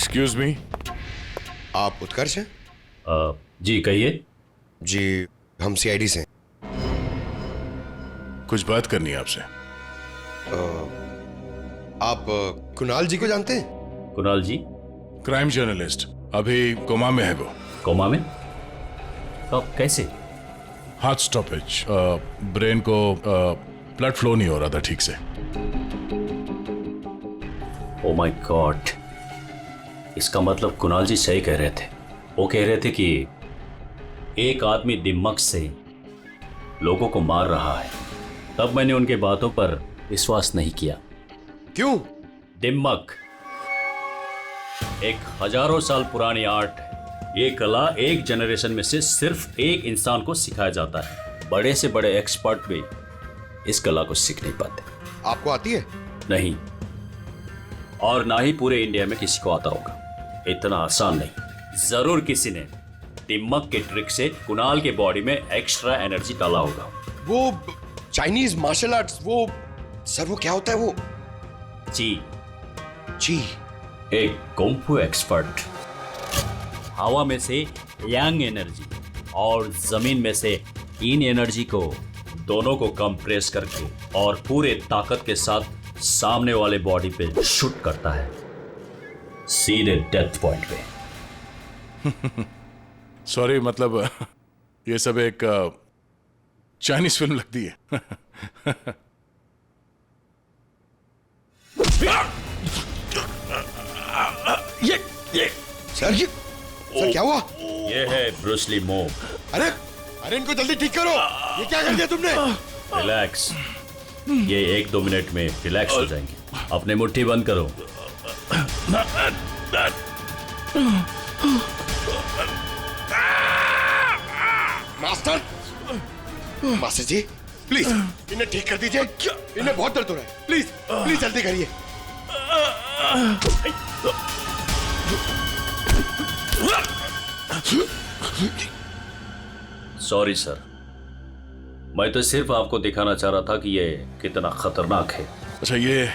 Excuse me, आप उत्कर्ष हैं? जी कहिए। जी, हम सीआईडी से हैं। कुछ बात करनी है आपसे। आप कुणाल जी को जानते हैं? कुणाल जी? क्राइम जर्नलिस्ट, अभी कोमा में है वो। कोमा में? कब, कैसे? हार्ट स्टॉपेज, ब्रेन को ब्लड फ्लो नहीं हो रहा था ठीक से। ओ माय गॉड, इसका मतलब कुणाल जी सही कह रहे थे। वो कह रहे थे कि एक आदमी दिमाग से लोगों को मार रहा है। तब मैंने उनके बातों पर विश्वास नहीं किया। क्यों? दिमाग एक हजारों साल पुरानी आर्ट है। ये कला एक जनरेशन में से सिर्फ एक इंसान को सिखाया जाता है। बड़े से बड़े एक्सपर्ट भी इस कला को सीख नहीं पाते। आपको आती है? नहीं, और ना ही पूरे इंडिया में किसी को आता होगा। इतना आसान नहीं। जरूर किसी ने दिमाग के ट्रिक से कुणाल के बॉडी में एक्स्ट्रा एनर्जी डाला होगा। वो चाइनीज मार्शल आर्ट्स, वो सर वो क्या होता है वो? जी, जी। एक कुंफू एक्सपर्ट हवा में से यांग एनर्जी और जमीन में से इन एनर्जी को दोनों को कंप्रेस करके और पूरे ताकत के साथ सामने वाले बॉडी पे शूट करता है, सीधे डेथ पॉइंट पे। सॉरी, मतलब ये सब एक चाइनीज फिल्म लगती है। ये सर, सर क्या हुआ? ये है ब्रूस ली मूव। अरे अरे, इनको जल्दी ठीक करो। ये क्या कर दिया तुमने? रिलैक्स, ये 1-2 मिनट में रिलैक्स हो जाएंगे। अपने मुट्ठी बंद करो। मास्टर, मास्टर जी प्लीज इन्हें ठीक कर दीजिए। इन्हें बहुत दर्द हो रहा है। प्लीज प्लीज जल्दी करिए। सॉरी सर, मैं तो सिर्फ आपको दिखाना चाह रहा था कि ये कितना खतरनाक है। अच्छा, ये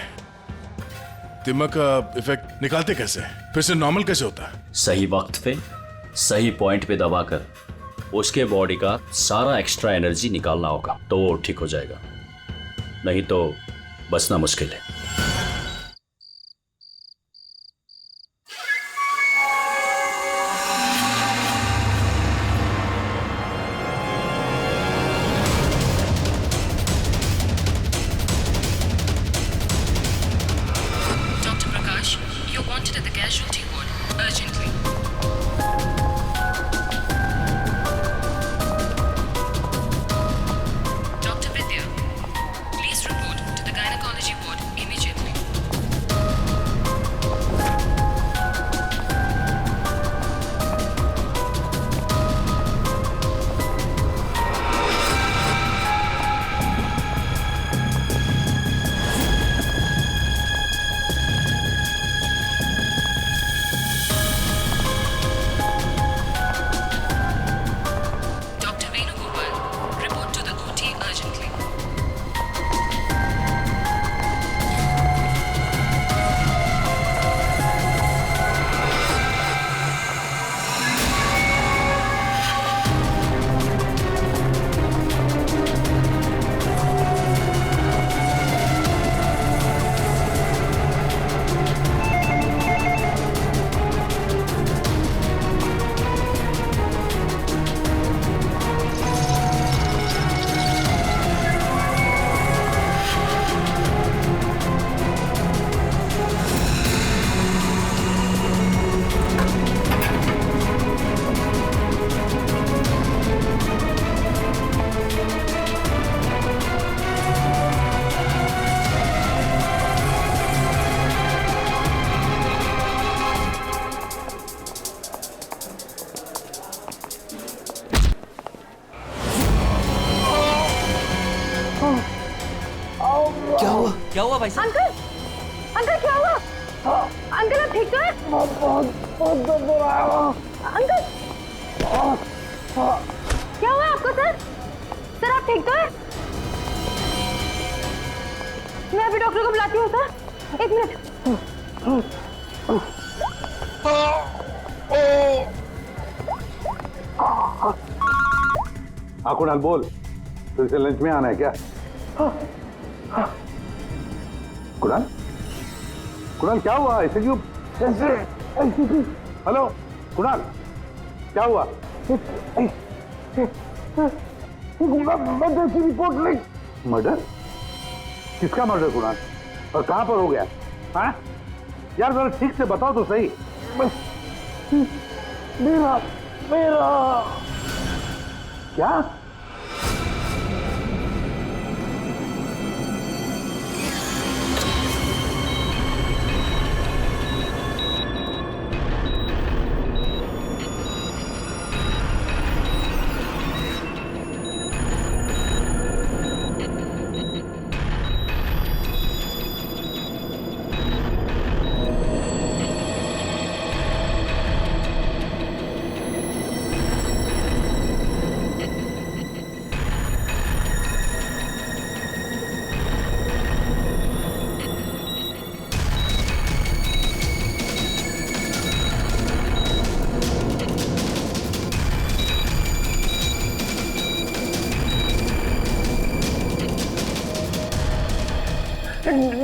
दिमाग का इफेक्ट निकालते कैसे? फिर से नॉर्मल कैसे होता है? सही वक्त पे सही पॉइंट पे दबाकर उसके बॉडी का सारा एक्स्ट्रा एनर्जी निकालना होगा, तो वो ठीक हो जाएगा। नहीं तो बचना मुश्किल है। Dr. Prakash, you're wanted at the casualty ward urgently. Dr. Vidya, please report to the gynecology ward immediately. Dr. Venugopal, report to the OT urgently. क्या हुआ भाई साहब? अंकल, अंकल क्या हुआ? अंकल आप ठीक तो हैं? बहुत दर्द हो रहा है अंकल। क्या हुआ आपको सर? सर आप ठीक तो हैं? मैं अभी डॉक्टर को बुलाती हूँ सर। 1 मिनट। हाँ कुणाल बोल, फिर से लंच में आना है क्या? कुणाल, कुणाल क्या हुआ? ऐसे क्यों? हेलो कुणाल, क्या हुआ? मर्डर की रिपोर्ट लिख। मर्डर? किसका मर्डर कुणाल? और कहां पर हो गया? हाँ यार जरा ठीक से बताओ तो सही। मेरा क्या?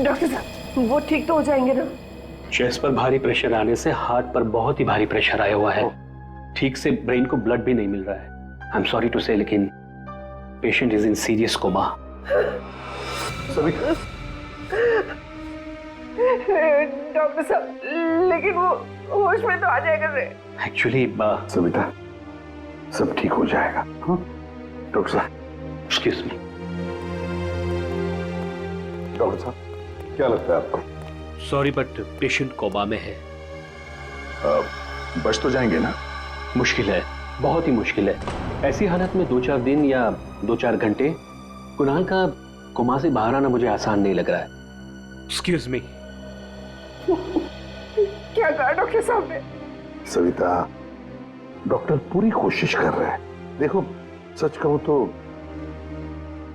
डॉक्टर साहब वो ठीक तो हो जाएंगे ना? चेस्ट पर भारी प्रेशर आने से हार्ट पर बहुत ही भारी प्रेशर आया हुआ है। ठीक से ब्रेन को ब्लड भी नहीं मिल रहा है। I am sorry to say, लेकिन patient is in serious coma. Doctor साहब लेकिन वो होश में तो आ जाएगा रे। एक्चुअली सविता सब ठीक हो जाएगा। डॉक्टर साहब, एक्सक्यूज मी। डॉक्टर साहब क्या लगता है आपको? सॉरी बट पेशेंट कोमा में है। बच तो जाएंगे ना? मुश्किल है, बहुत ही मुश्किल है। ऐसी हालत में 2-4 दिन या 2-4 घंटे कुणाल का कोमा से बाहर आना मुझे आसान नहीं लग रहा है। Excuse me. क्या कहा डॉक्टर साहब ने? सविता डॉक्टर पूरी कोशिश कर रहे हैं। देखो सच कहूं तो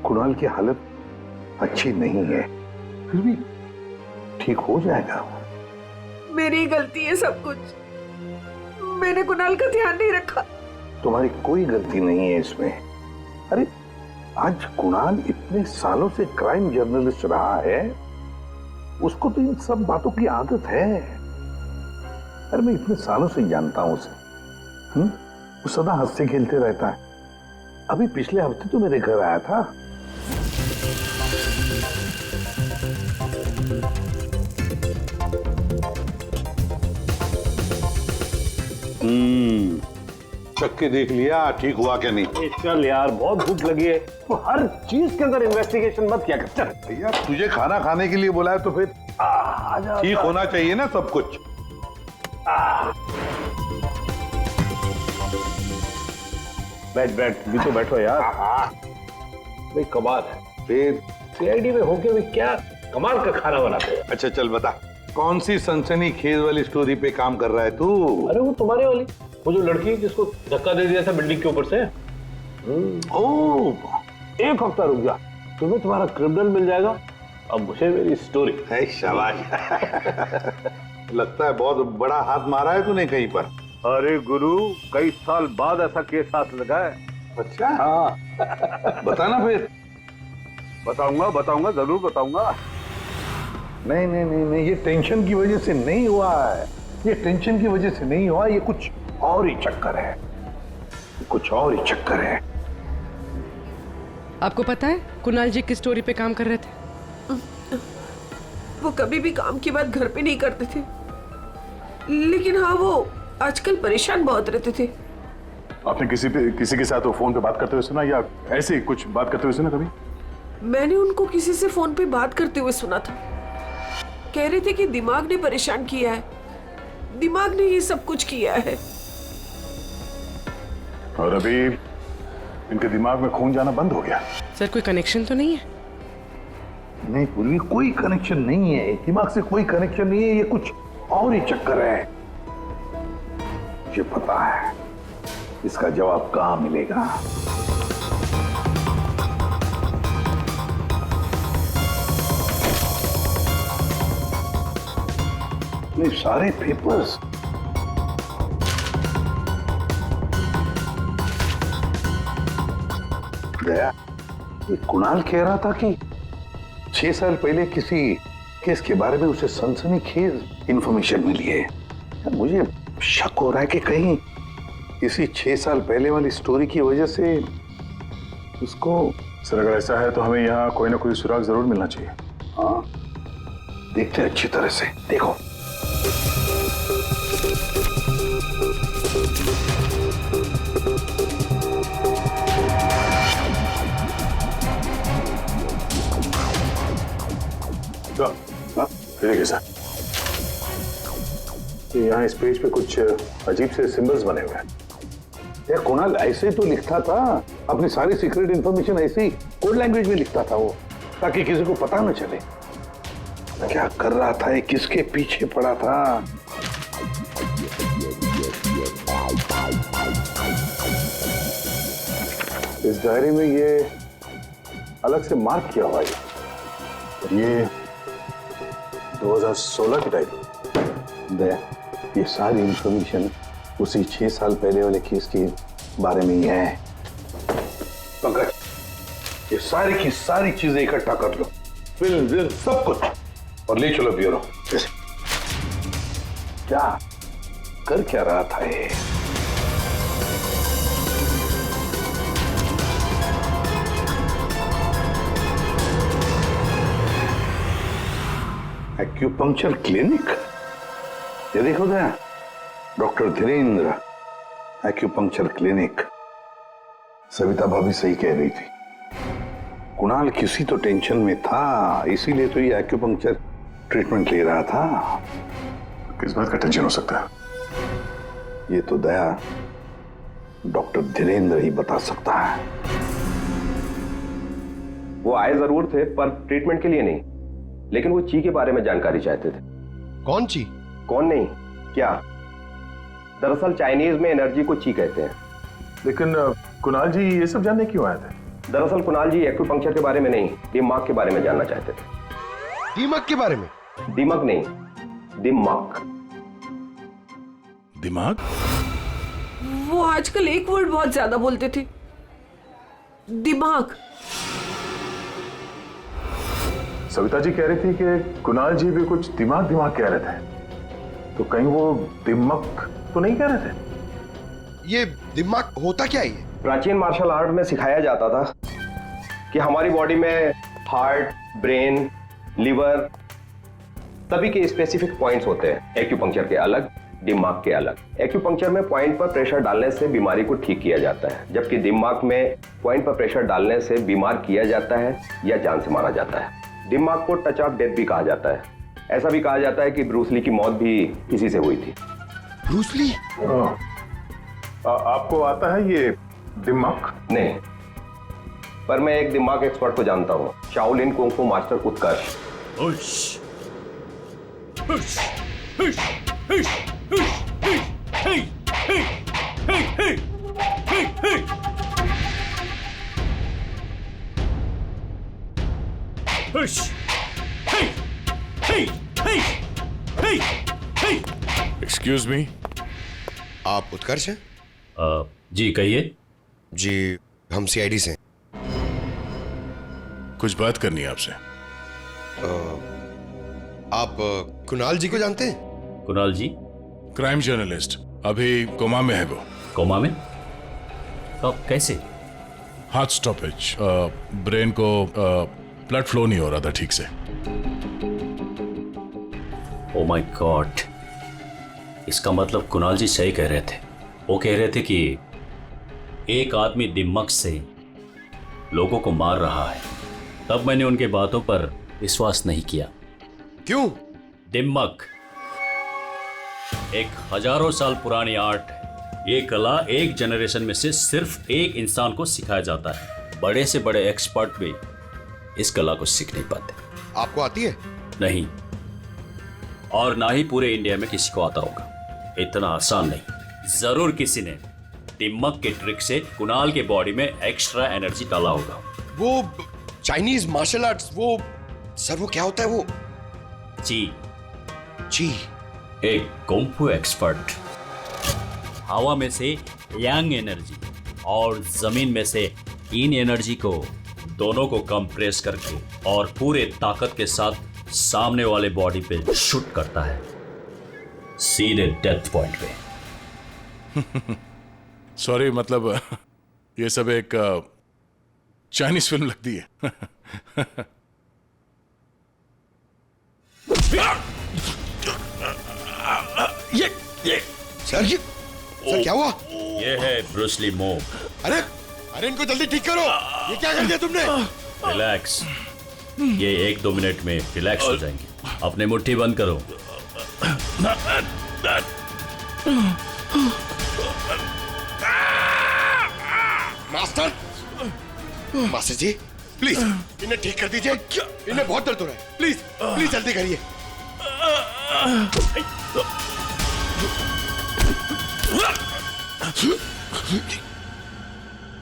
कुणाल की हालत अच्छी नहीं है, फिर भी ठीक हो जाएगा। मेरी गलती है सब कुछ। मैंने कुणाल का ध्यान नहीं रखा। तुम्हारी कोई गलती नहीं है इसमें। अरे आज कुणाल इतने सालों से क्राइम जर्नलिस्ट रहा है, उसको तो इन सब बातों की आदत है। अरे मैं इतने सालों से जानता हूं उसे। वो सदा हंसते खेलते रहता है। अभी पिछले हफ्ते तो मेरे घर आया था। चख के देख लिया ठीक हुआ क्या नहीं? चल यार बहुत भूख लगी है, तो हर चीज के अंदर इन्वेस्टिगेशन मत किया कर। चल भैया तुझे खाना खाने के लिए बोला है तो फिर ठीक होना चाहिए ना सब कुछ। बैठ भी तो बैठो यार। भाई कमाल है, फिर सीआईडी में होके भी क्या कमाल का खाना बनाते हैं। अच्छा चल बता, कौन सी सनसनी खेज वाली स्टोरी पे काम कर रहा है तू? अरे वो तुम्हारे वाली, वो जो लड़की जिसको धक्का दे दिया था बिल्डिंग के ऊपर से। ओह एक हफ्ता रुक जा, तुम्हें तुम्हारा क्रिमिनल मिल जाएगा, अब मुझे मेरी स्टोरी। है शाबाश। लगता है बहुत बड़ा हाथ मारा है तूने कहीं पर। अरे गुरु कई साल बाद ऐसा केस हाथ लगा है। अच्छा हाँ बताना फिर। बताऊंगा जरूर बताऊंगा। नहीं नहीं नहीं नहीं, ये टेंशन की वजह से नहीं हुआ है। ये टेंशन की वजह से नहीं हुआ, ये कुछ और ही चक्कर है। कुछ और ही चक्कर है। आपको पता है कुणाल जी किस स्टोरी पे काम कर रहे थे? वो कभी भी काम की बात घर पे नहीं करते थे, लेकिन हाँ वो आजकल परेशान बहुत रहते थे। आपने किसी के साथ वो फोन पे बात करते हुए सुना या ऐसे कुछ बात करते हुए सुना कभी? मैंने उनको किसी से फोन पे बात करते हुए सुना था। कह रहे थे कि दिमाग ने परेशान किया है, दिमाग ने ये सब कुछ किया है। और अभी इनके दिमाग में खून जाना बंद हो गया। सर कोई कनेक्शन तो नहीं है? नहीं पूर्वी कोई कनेक्शन नहीं है, दिमाग से कोई कनेक्शन नहीं है, ये कुछ और ही चक्कर है। मुझे पता है इसका जवाब कहां मिलेगा। नहीं सारे पेपर्स दया, ये कुणाल कह रहा था कि 6 साल पहले किसी केस के बारे में उसे सनसनीखेज इंफॉर्मेशन मिली है। यार मुझे शक हो रहा है कि कहीं इसी 6 साल पहले वाली स्टोरी की वजह से उसको। सर अगर ऐसा है तो हमें यहाँ कोई ना कोई सुराग जरूर मिलना चाहिए। हाँ, देखते हैं अच्छी तरह से। देखो देखिए सर, यहाँ इस पेज पे कुछ अजीब से सिंबल्स बने हुए हैं। यार कुणाल ऐसे तो लिखता था, अपनी सारी सीक्रेट इंफॉर्मेशन ऐसे ही कोड लैंग्वेज में लिखता था वो, ताकि किसी को पता न चले क्या कर रहा था, ये किसके पीछे पड़ा था। इस डायरी में ये अलग से मार्क किया हुआ है। ये 2016 की डायरी। दया, ये सारी इंफॉर्मेशन उसी 6 साल पहले वाले केस के बारे में ही है। पंकज, ये सारी की सारी चीजें इकट्ठा कर लो, फिल्म सब कुछ, और ले चलो ब्यूरो। क्या कर क्या रहा था ये? Acupuncture clinic? ये देखो Daya, doctor Dhirendra acupuncture clinic. Savita भाभी सही कह रही थी, कुणाल किसी तो टेंशन में था, इसीलिए तो ये एक्यूपंक्चर ट्रीटमेंट ले रहा था। किस बात का टेंशन हो सकता है? ये तो दया डॉक्टर धीरेन्द्र ही बता सकता है। वो आए जरूर थे पर ट्रीटमेंट के लिए नहीं, लेकिन वो ची के बारे में जानकारी चाहते थे। कौन ची? कौन नहीं, क्या? दरअसल चाइनीज में एनर्जी को ची कहते हैं। लेकिन कुणाल जी ये सब जानने क्यों आए थे? दरअसल कुणाल जी एक्यूपंक्चर के बारे में नहीं, दिमाग के बारे में जानना चाहते थे। दिमाग के बारे में? दिमाग नहीं, दिमाग। दिमाग? वो आजकल एक वर्ड बहुत ज्यादा बोलते थे, दिमाग। सविता जी कह रही थी कि कुणाल जी भी कुछ दिमाग कह रहे थे, तो कहीं वो दिमाग तो नहीं कह रहे थे? ये दिमाग होता क्या है? प्राचीन मार्शल आर्ट में सिखाया जाता था कि हमारी बॉडी में हार्ट, ब्रेन, लिवर सभी के स्पेसिफिक पॉइंट्स होते हैं। एक्यूपंक्चर के अलग, दिमाग के अलग। एक्यूपंक्चर में पॉइंट पर प्रेशर डालने से बीमारी को ठीक किया जाता है, जबकि दिमाग में पॉइंट पर प्रेशर डालने से बीमार किया जाता है या जान से मारा जाता है। दिमाग को टच ऑफ डेथ भी कहा जाता है। ऐसा भी कहा जाता है कि ब्रूस ली की मौत भी इसी से हुई थी। Bruce Lee? आपको आता है ये दिमाग? नहीं, पर मैं एक दिमाग एक्सपर्ट को जानता हूँ, शाओलिन कुंग फू मास्टर उत्कर्ष। एक्सक्यूज मी, आप उत्कर्ष हैं? जी कहिए। जी, हम सीआईडी से। कुछ बात करनी है आपसे। आप कुणाल जी को जानते हैं? कुणाल जी? क्राइम जर्नलिस्ट, अभी कोमा में है वो। कोमा में? कब, कैसे? हार्ट स्टॉपेज, ब्रेन को ब्लड फ्लो नहीं हो रहा था ठीक से। ओ माय गॉड, इसका मतलब कुणाल जी सही कह रहे थे। वो कह रहे थे कि एक आदमी दिमाग से लोगों को मार रहा है। तब मैंने उनके बातों पर विश्वास नहीं किया। क्यों? दिमाग एक हजारों साल पुरानी आर्ट है। ये कला एक जनरेशन में से सिर्फ एक इंसान को सिखाया जाता है। बड़े से बड़े एक्सपर्ट भी इस कला को सीख नहीं पाते। आपको आती है? नहीं, और ना ही पूरे इंडिया में किसी को आता होगा। इतना आसान नहीं। जरूर किसी ने दिमाग के ट्रिक से कुणाल के बॉडी में एक्स्ट्रा एनर्जी डाला होगा। वो चाइनीज मार्शल आर्ट्स, वो सर वो क्या होता है वो? जी जी, एक कुंफू एक्सपर्ट हवा में से यांग एनर्जी और जमीन में से इन एनर्जी को दोनों को कंप्रेस करके और पूरे ताकत के साथ सामने वाले बॉडी पे शूट करता है, सीधे डेथ पॉइंट पे। सॉरी, मतलब ये सब एक चाइनीज फिल्म लगती है। ये सर क्या हुआ? ये है ब्रूस ली मूव। अरे अरे इनको जल्दी ठीक करो, ये क्या कर दिया तुमने? रिलैक्स, ये 1-2 मिनट में रिलैक्स हो जाएंगे। अपने मुट्ठी बंद करो। मास्टर, मास्टर जी प्लीज इन्हें ठीक कर दीजिए, इन्हें बहुत दर्द हो रहा है। प्लीज प्लीज जल्दी करिए।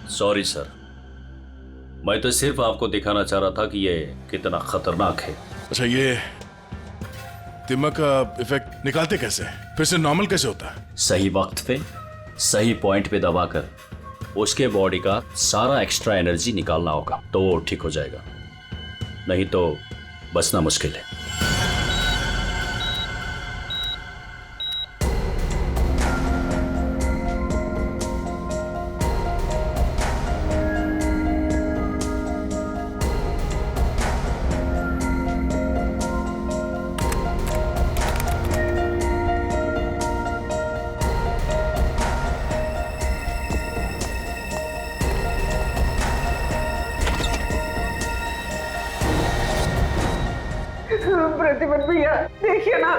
सॉरी सर, मैं तो सिर्फ आपको दिखाना चाह रहा था कि ये कितना खतरनाक है। अच्छा, ये दिमाग का इफेक्ट निकालते कैसे? फिर से नॉर्मल कैसे होता है? सही वक्त पे सही पॉइंट पे दबाकर उसके बॉडी का सारा एक्स्ट्रा एनर्जी निकालना होगा, तो वो ठीक हो जाएगा, नहीं तो बचना मुश्किल है। प्रतिपन भैया देखिए ना,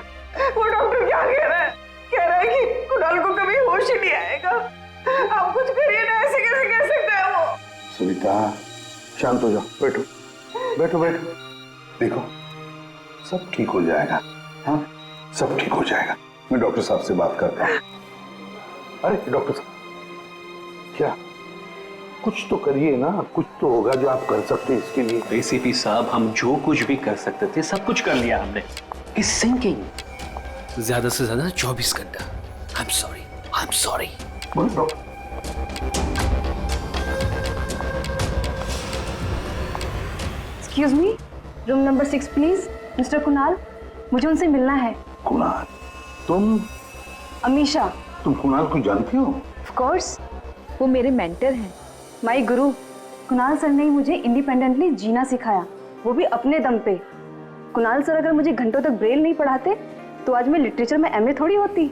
वो डॉक्टर क्या कह रहा है? कह रहा है कि कुणाल को कभी होश ही नहीं आएगा। आप कुछ करिए ना, ऐसे कैसे कह सकता है वो? सविता शांत हो जाओ, बैठो बैठो बैठो। देखो सब ठीक हो जाएगा, हाँ सब ठीक हो जाएगा। मैं डॉक्टर साहब से बात करता हूँ। अरे डॉक्टर साहब क्या, कुछ तो करिए ना, कुछ तो होगा जो आप कर सकते हैं इसके लिए। एसीपी साहब, हम जो कुछ भी कर सकते थे सब कुछ कर लिया हमने। इस सिंकिंग ज्यादा से ज्यादा 24 घंटा। I am sorry. Excuse me, room number 6 please. Mister Kunal, मुझे उनसे मिलना है। कुणाल? तुम? अमीशा। तुम कुणाल को जानती हो? ऑफ कोर्स, वो मेरे मेंटर हैं, माय गुरु। कुणाल सर ने ही मुझे इंडिपेंडेंटली जीना सिखाया, वो भी अपने दम पे। कुणाल सर अगर मुझे घंटों तक ब्रेल नहीं पढ़ाते तो आज मैं लिटरेचर में एमए थोड़ी होती।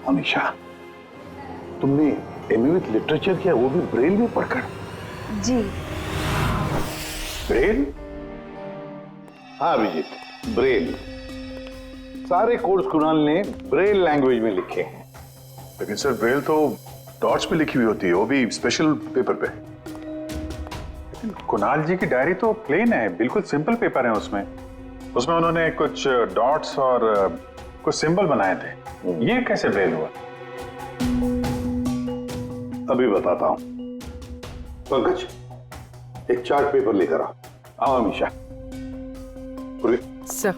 अमीशा, तुमने एमए विद लिटरेचर किया, वो भी ब्रेल में पढ़कर? जी। ब्रेल? हाँ अभिजीत, ब्रेल। सारे कोर्स कुणाल ने ब्रेल लैंग्वेज में लिखे हैं। लेकिन सर ब्रेल तो डॉट्स पे लिखी हुई होती है, वो भी स्पेशल पेपर पे। लेकिन कुणाल जी की डायरी तो प्लेन है, बिल्कुल सिंपल पेपर है। उसमें उन्होंने कुछ डॉट्स और कुछ सिंबल बनाए थे। ये कैसे ब्रेल हुआ? अभी बताता हूं। पंकज, एक चार्ट पेपर लेकर आओ अमीशा। सर,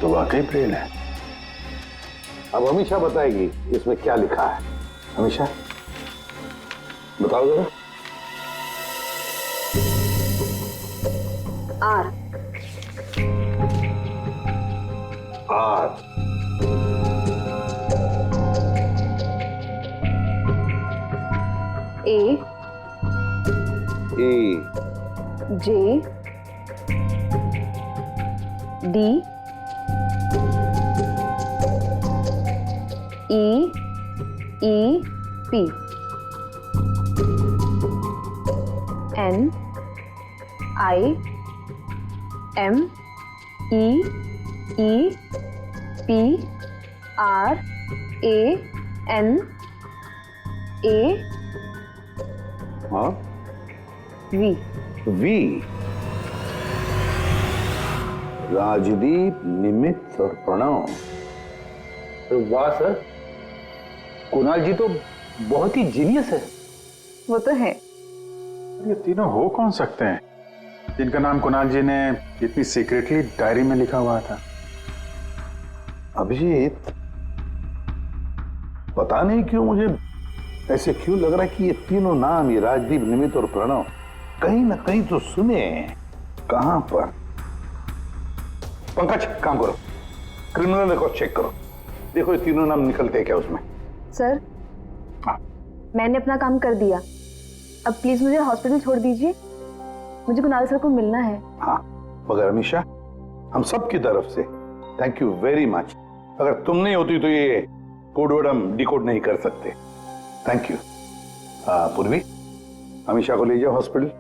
तो वाकई ब्रेल है। अब अमीशा बताएगी इसमें क्या लिखा है। अमीशा बताओ जरा। R. R. A. A. J. D. P N I M E EPRANA हाँ V। वी, राजदीप, निमित और प्रणव। वाह सर, कुणाल जी तो बहुत ही जीनियस है। वो तो है। ये तीनों हो कौन सकते हैं जिनका नाम कुणाल जी ने इतनी सीक्रेटली डायरी में लिखा हुआ था? अभिजीत, पता नहीं क्यों मुझे ऐसे क्यों लग रहा है कि ये तीनों नाम, ये राजदीप, निमित और प्रणव, कहीं ना कहीं तो सुने हैं। कहां पर? पंकज, काम करो, क्रिमिनल रिकॉर्ड चेक करो, देखो ये तीनों नाम निकलते हैं क्या उसमें। सर, हाँ। मैंने अपना काम कर दिया, अब प्लीज मुझे हॉस्पिटल छोड़ दीजिए, मुझे कुणाल सर को मिलना है। हाँ, मगर अमीशा, हम सब की तरफ से थैंक यू वेरी मच। अगर तुम नहीं होती तो ये कोडवर्ड हम डिकोड नहीं कर सकते। Thank you. पूर्वी, अमीशा को ले जाओ हॉस्पिटल,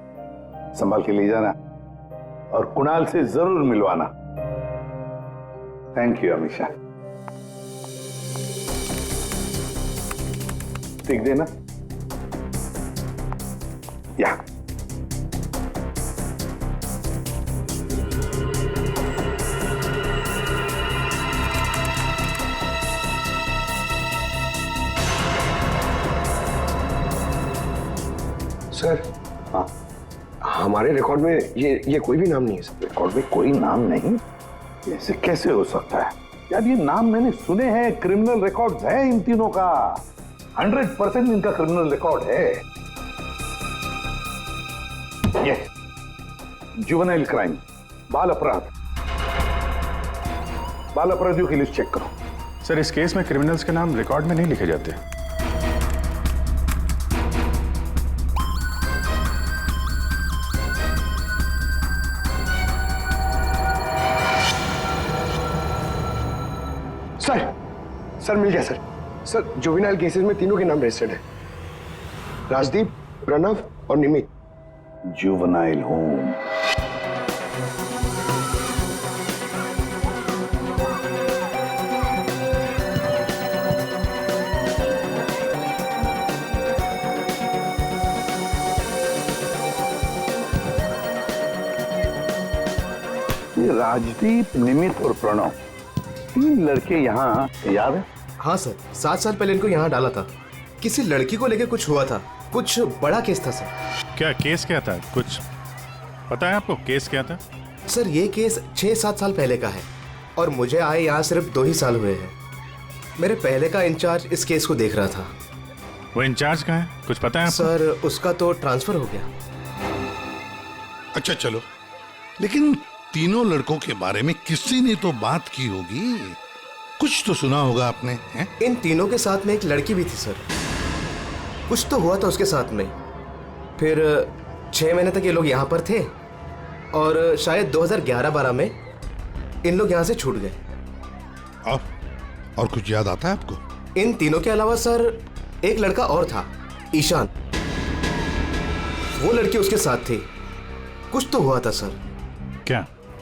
संभाल के ले जाना और कुणाल से जरूर मिलवाना। Thank you Amisha. ठीक देना या। सर, हाँ, हमारे रिकॉर्ड में ये कोई भी नाम नहीं है सर। रिकॉर्ड में कोई नाम नहीं? ऐसे कैसे हो सकता है यार? ये नाम मैंने सुने हैं, क्रिमिनल रिकॉर्ड है इन तीनों का, 100% इनका क्रिमिनल रिकॉर्ड है। ये जुवेनाइल क्राइम, बाल अपराध, बाल अपराधियों की लिस्ट चेक करो। सर, इस केस में क्रिमिनल्स के नाम रिकॉर्ड में नहीं लिखे जाते। सर मिल गया सर। सर, जुवेनाइल केसेस में तीनों के नाम रजिस्टर्ड है, राजदीप, प्रणव और निमित। Juvenile home. ये राजदीप, निमित और प्रणव, तीन लड़के यहाँ, याद है? हाँ सर, 7 साल पहले इनको यहाँ डाला था। किसी लड़की को लेकर कुछ हुआ था, कुछ बड़ा केस था सर। क्या केस क्या था? कुछ पता है आपको केस क्या था? सर, ये केस 6-7 साल पहले का है और मुझे आए यहाँ सिर्फ 2 ही साल हुए हैं। मेरे पहले का इंचार्ज इस केस को देख रहा था। वो इंचार्ज कहाँ है, कुछ पता है आपको? सर, उसका तो ट्रांसफर हो गया। अच्छा चलो, लेकिन तीनों लड़कों के बारे में किसी ने तो बात की होगी, कुछ तो सुना होगा आपने, हैं? इन तीनों के साथ में एक लड़की भी थी सर, कुछ तो हुआ था उसके साथ में। फिर 6 महीने तक ये लोग यहाँ पर थे और शायद 2011-12 में इन लोग यहाँ से छूट गए। और कुछ याद आता है आपको? इन तीनों के अलावा सर एक लड़का और था, ईशान, वो लड़की उसके साथ थी। कुछ तो हुआ था सर।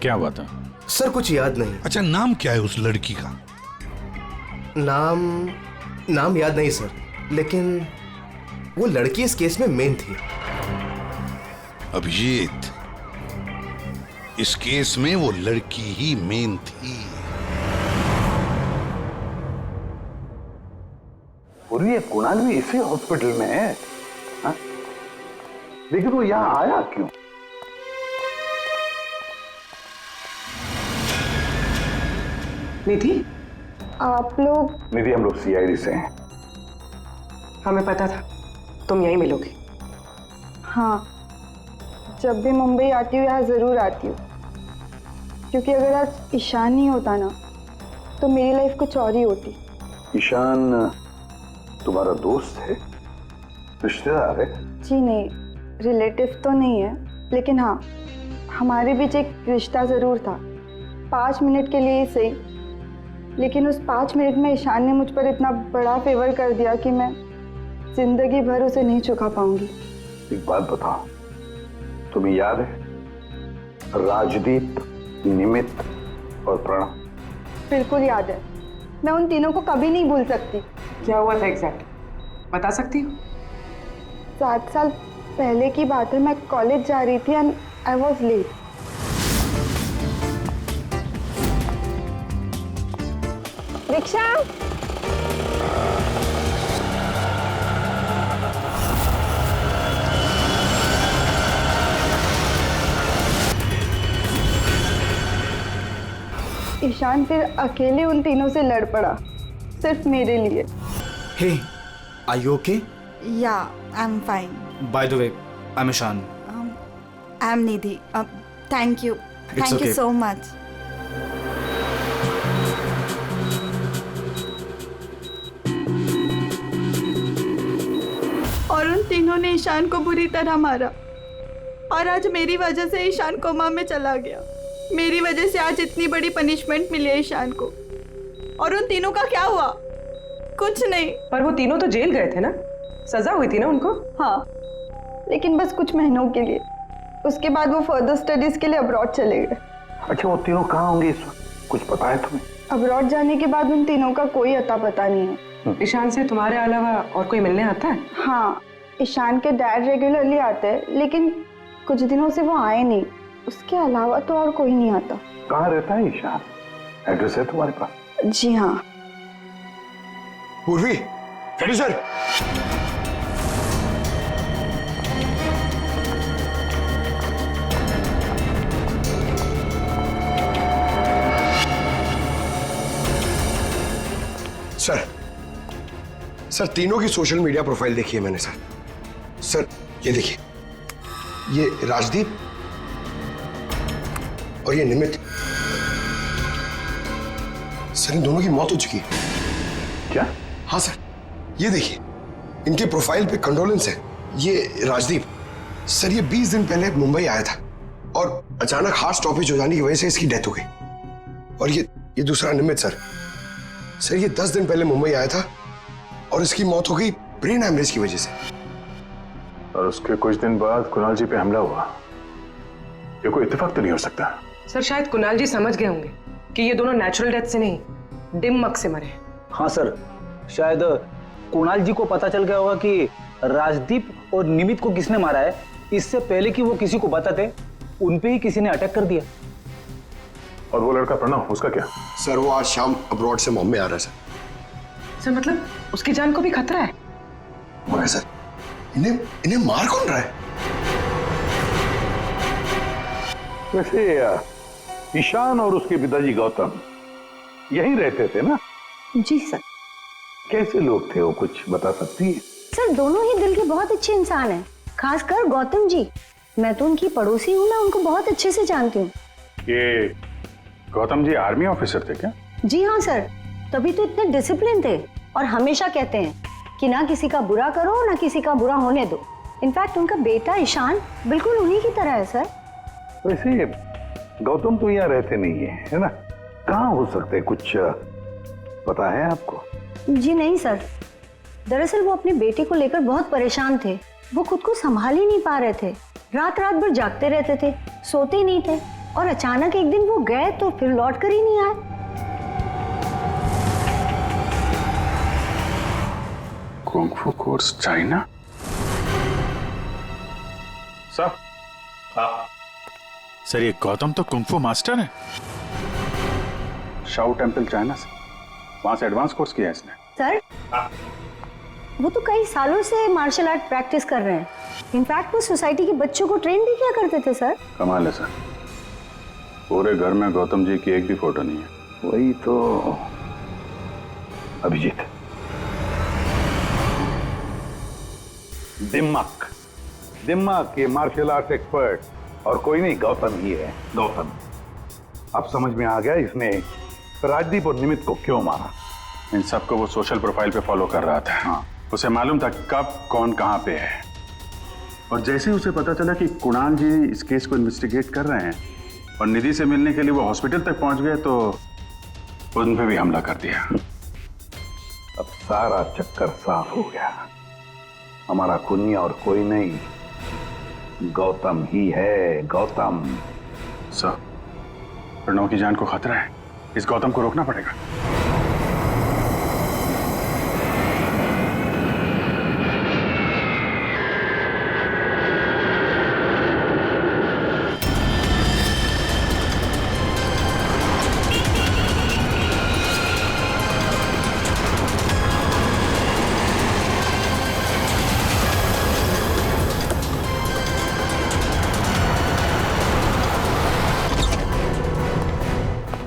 क्या हुआ था? सर कुछ याद नहीं। अच्छा, नाम क्या है उस लड़की का? नाम याद नहीं सर, लेकिन वो लड़की इस केस में मेन थी। अभिजीत, इस केस में वो लड़की ही मेन थी। और ये कुणाल भी इसी हॉस्पिटल में है, हा? लेकिन वो यहाँ आया क्यों? निधि, आप लोग? निधि, हम लोग सीआईडी से हैं। हमें पता था तुम यहीं मिलोगे। हाँ, जब भी मुंबई आती हूँ यहाँ जरूर आती हूँ, क्योंकि अगर आज ईशान नहीं होता ना तो मेरी लाइफ कुछ और ही होती। ईशान तुम्हारा दोस्त है, रिश्तेदार है? जी नहीं, रिलेटिव तो नहीं है, लेकिन हाँ, हमारे बीच एक रिश्ता ज़रूर था, 5 मिनट के लिए ही सही। लेकिन उस 5 मिनट में ईशान ने मुझ पर इतना बड़ा फेवर कर दिया कि मैं जिंदगी भर उसे नहीं चुका पाऊंगी। एक बात बताओ, तुम्हें याद है राजदीप, निमित और प्रणव? बिल्कुल याद है। मैं उन तीनों को कभी नहीं भूल सकती। क्या हुआ था एग्जैक्ट बता सकती हो? 7 साल पहले की बात है। मैं कॉलेज जा रही थी and I was late. Rickshaw, Ishaan फिर अकेले उन तीनों से लड़ पड़ा, सिर्फ मेरे लिए। Hey, are you okay? Yeah, I am fine. By the way, I am Ishaan. I am Nidhi. Thank you, thank you so much. और उन तीनों ने ईशान को बुरी तरह मारा और आज मेरी वजह से ईशान कोमा में चला गया। मेरी वजह से आज इतनी बड़ी पनिशमेंट मिली है ईशान को। और उन तीनों का क्या हुआ? कुछ नहीं। पर वो तीनों तो जेल गए थे ना, सजा हुई थी ना उनको? हाँ, लेकिन बस कुछ महीनों के लिए। उसके बाद वो फर्दर स्टडीज के लिए अब्रॉड चले गए। अच्छा, वो तीनों कहाँ होंगे इस वक्त? कुछ पता है तुम्हें? अब्रॉड जाने के बाद उन तीनों का कोई अता पता नहीं है। ईशान से तुम्हारे अलावा और कोई मिलने आता है? हाँ, ईशान के डैड रेगुलरली आते हैं, लेकिन कुछ दिनों से वो आए नहीं। उसके अलावा तो और कोई नहीं आता। कहाँ रहता है ईशान? एड्रेस है तुम्हारे पास? जी हाँ। पूर्वी, सर। सर, तीनों की सोशल मीडिया प्रोफाइल देखी है मैंने सर। सर, ये देखिए, ये राजदीप और ये निमित। सर, इन दोनों की मौत हो चुकी है। क्या? हाँ सर, ये देखिए, इनके प्रोफाइल पे कंडोलेंस है। ये राजदीप सर, ये 20 दिन पहले मुंबई आया था और अचानक हार्ट स्टॉपेज हो जाने की वजह से इसकी डेथ हो गई। और ये दूसरा निमित सर, ये 10 दिन पहले मुंबई आया था और इसकी मौत हो गई ब्रेन हैमरेज की वजह से। और उसके कुछ दिन बाद कुणाल जी पे हमला हुआ। ये कोई इत्तेफाक तो नहीं हो सकता। सर, शायद कुणाल जी समझ गए होंगे कि ये दोनों नेचुरल डेथ से नहीं, दिमाग से मरे। हाँ सर, शायद कुणाल जी को पता चल गया होगा कि राजदीप और निमित को किसने मारा है। इससे पहले कि वो किसी को बताते, उनपे ही किसी ने अटैक कर दिया। और वो लड़का प्रणव, उसका क्या? सर, वो आज शाम अब्रॉड से बॉम्बे आ रहा है सर, मतलब उसकी जान को भी खतरा है? मगर सर, इन्हें मार कौन रहा है? वैसे ईशान और उसके पिताजी गौतम यहीं रहते थे ना? जी सर। कैसे लोग थे वो, कुछ बता सकती है? सर, दोनों ही दिल के बहुत अच्छे इंसान हैं, खासकर गौतम जी। मैं तो उनकी पड़ोसी हूँ, मैं उनको बहुत अच्छे से जानती हूँ। ये गौतम जी आर्मी ऑफिसर थे क्या? जी हाँ सर, तभी तो इतने डिसिप्लिन थे और हमेशा कहते हैं कि ना किसी का बुरा करो ना किसी का बुरा होने दो। इनफैक्ट उनका बेटा ईशान बिल्कुल उन्हीं की तरह है सर। वैसे गौतम तो यहाँ रहते नहीं है ना? कहाँ हो सकते हैं, कुछ पता है आपको? जी नहीं सर, दरअसल वो अपने बेटे को लेकर बहुत परेशान थे। वो खुद को संभाल ही नहीं पा रहे थे, रात रात भर जागते रहते थे, सोते ही नहीं थे। और अचानक एक दिन वो गए तो फिर लौट कर ही नहीं आए। कुंग फू कोर्स चाइना? सर, सर, ये गौतम तो कुंग फू मास्टर है। शाओ टेम्पल चाइना से, वहां से एडवांस कोर्स किया है इसने। सर, वो तो कई सालों से मार्शल आर्ट प्रैक्टिस कर रहे हैं। इनफैक्ट वो सोसाइटी के बच्चों को ट्रेन भी किया करते थे सर। कमाल है सर, पूरे घर में गौतम जी की एक भी फोटो नहीं है। वही तो। अभिजीत, दिमाग के मार्शल आर्ट एक्सपर्ट और कोई नहीं, गौतम ही है। गौतम, अब समझ में आ गया इसने राजदीप और निमित को क्यों मारा। इन सबको वो सोशल प्रोफाइल पे फॉलो कर रहा था। हाँ। उसे मालूम था कब कौन कहाँ पे है। और जैसे ही उसे पता चला कि कुणाल जी इस केस को इन्वेस्टिगेट कर रहे हैं और निधि से मिलने के लिए वो हॉस्पिटल तक पहुंच गए, तो उन पे भी हमला कर दिया। अब सारा चक्कर साफ हो गया। हमारा खूनी और कोई नहीं, गौतम ही है। गौतम। सर, प्रणव की जान को खतरा है। इस गौतम को रोकना पड़ेगा।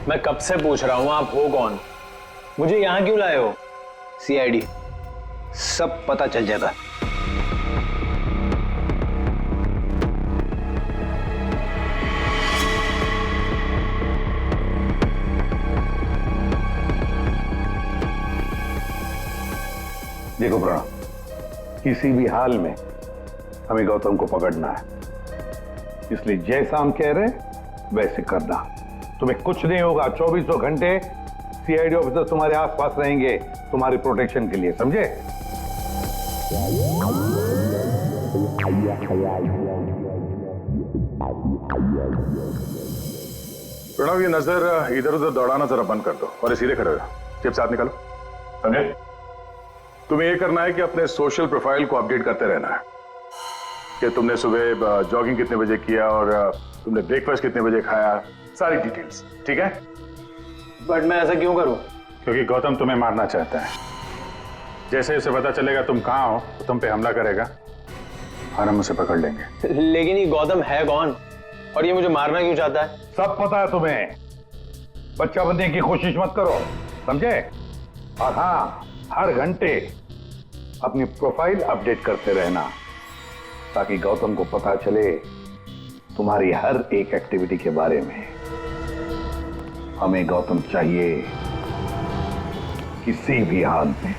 मैं कब से पूछ रहा हूं आप हो कौन, मुझे यहां क्यों लाए हो? सीआईडी, सब पता चल जाता। देखो प्रणव, किसी भी हाल में हमें गौतम को पकड़ना है, इसलिए जैसा हम कह रहे हैं वैसे करना। तुम्हें कुछ नहीं होगा, 24 घंटे सीआईडी ऑफिसर तुम्हारे आसपास रहेंगे तुम्हारी प्रोटेक्शन के लिए, समझे? प्रणव, ये नजर इधर उधर दौड़ाना जरा बंद कर दो और सीधे खड़े हो जाओ। जेब से हाथ निकालो, समझे? तुम्हें ये करना है कि अपने सोशल प्रोफाइल को अपडेट करते रहना है कि तुमने सुबह जॉगिंग कितने बजे किया और तुमने ब्रेकफास्ट कितने बजे खाया, सारी डिटेल्स, ठीक है? बट मैं ऐसा क्यों करूं? क्योंकि गौतम तुम्हें मारना चाहता है। जैसे उसे पता चलेगा तुम कहां हो तो तुम पे हमला करेगा और हम उसे पकड़ लेंगे। लेकिन ये गौतम है कौन और ये मुझे मारना क्यों चाहता है? सब पता है तुम्हें, बच्चा बनने की कोशिश मत करो, समझे? और हाँ, हर घंटे अपनी प्रोफाइल अपडेट करते रहना ताकि गौतम को पता चले तुम्हारी हर एक एक्टिविटी के बारे में। हमें गौतम चाहिए किसी भी हाल में।